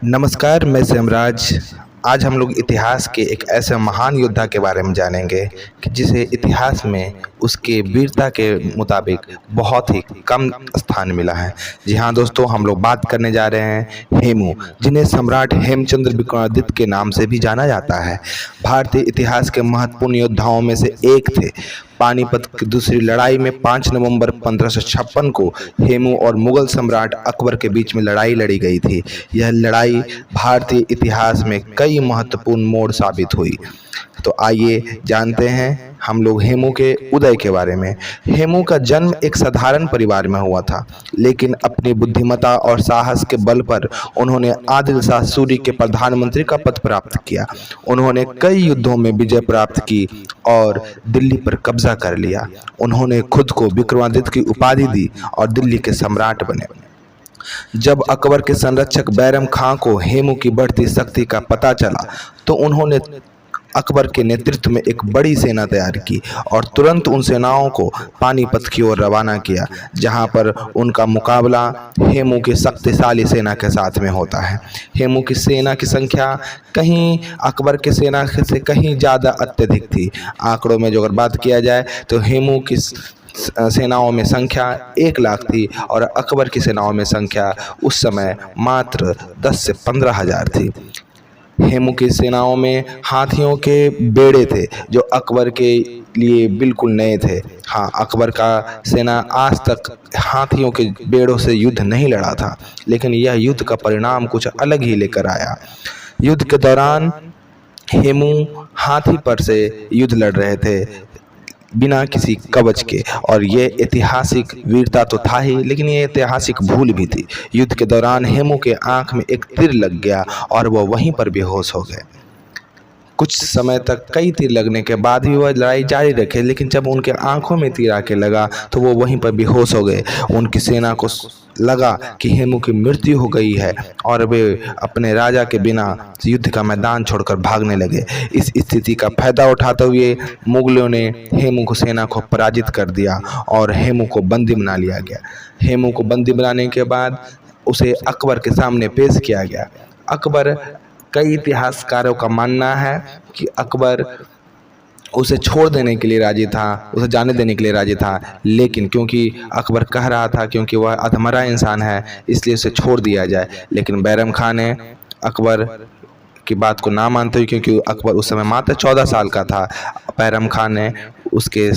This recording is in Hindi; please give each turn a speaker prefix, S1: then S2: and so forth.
S1: नमस्कार, मैं सेमराज। आज हम लोग इतिहास के एक ऐसे महान योद्धा के बारे में जानेंगे कि जिसे इतिहास में उसके वीरता के मुताबिक बहुत ही कम स्थान मिला है। जी हाँ दोस्तों, हम लोग बात करने जा रहे हैं हेमू, जिन्हें सम्राट हेमचंद्र विक्रमादित्य के नाम से भी जाना जाता है। भारतीय इतिहास के महत्वपूर्ण योद्धाओं में से एक थे। पानीपत की दूसरी लड़ाई में 5 नवंबर 1556 को हेमू और मुगल सम्राट अकबर के बीच में लड़ाई लड़ी गई थी। यह लड़ाई भारतीय इतिहास में कई महत्वपूर्ण मोड़ साबित हुई। तो आइए जानते हैं हम लोग हेमू के उदय के बारे में। हेमू का जन्म एक साधारण परिवार में हुआ था, लेकिन अपनी बुद्धिमत्ता और साहस के बल पर उन्होंने आदिल शाह सूरी के प्रधानमंत्री का पद प्राप्त किया। उन्होंने कई युद्धों में विजय प्राप्त की और दिल्ली पर कब्जा कर लिया। उन्होंने खुद को विक्रमादित्य की उपाधि दी और दिल्ली के सम्राट बने। जब अकबर के संरक्षक बैरम खां को हेमू की बढ़ती शक्ति का पता चला, तो उन्होंने अकबर के नेतृत्व में एक बड़ी सेना तैयार की और तुरंत उन सेनाओं को पानीपत की ओर रवाना किया, जहां पर उनका मुकाबला हेमू की शक्तिशाली सेना के साथ में होता है। हेमू की सेना की संख्या कहीं अकबर के सेना से कहीं ज़्यादा अत्यधिक थी। आंकड़ों में जो अगर बात किया जाए तो हेमू की सेनाओं में संख्या 1 लाख थी और अकबर की सेनाओं में संख्या उस समय मात्र 10 से 15 हज़ार थी। हेमू की सेनाओं में हाथियों के बेड़े थे, जो अकबर के लिए बिल्कुल नए थे। हाँ, अकबर का सेना आज तक हाथियों के बेड़ों से युद्ध नहीं लड़ा था, लेकिन यह युद्ध का परिणाम कुछ अलग ही लेकर आया। युद्ध के दौरान हेमू हाथी पर से युद्ध लड़ रहे थे, बिना किसी कवच के, और ये ऐतिहासिक वीरता तो था ही, लेकिन ये ऐतिहासिक भूल भी थी। युद्ध के दौरान हेमू के आंख में एक तीर लग गया और वह वहीं पर बेहोश हो गए। कुछ समय तक कई तीर लगने के बाद भी वह लड़ाई जारी रखे, लेकिन जब उनके आंखों में तीर आके लगा तो वो वहीं पर बेहोश हो गए। उनकी सेना को लगा कि हेमू की मृत्यु हो गई है और वे अपने राजा के बिना युद्ध का मैदान छोड़कर भागने लगे। इस स्थिति का फायदा उठाते हुए मुगलों ने हेमू को सेना को पराजित कर दिया और हेमू को बंदी बना लिया गया। हेमू को बंदी बनाने के बाद उसे अकबर के सामने पेश किया गया। अकबर, कई इतिहासकारों का मानना है कि अकबर उसे छोड़ देने के लिए राजी था, उसे जाने देने के लिए राजी था, लेकिन क्योंकि अकबर कह रहा था क्योंकि वह अधमरा इंसान है इसलिए उसे छोड़ दिया जाए। लेकिन बैरम खान ने अकबर की बात को ना मानते हुए, क्योंकि अकबर उस समय मात्र 14 साल का था, बैरम खान ने उसके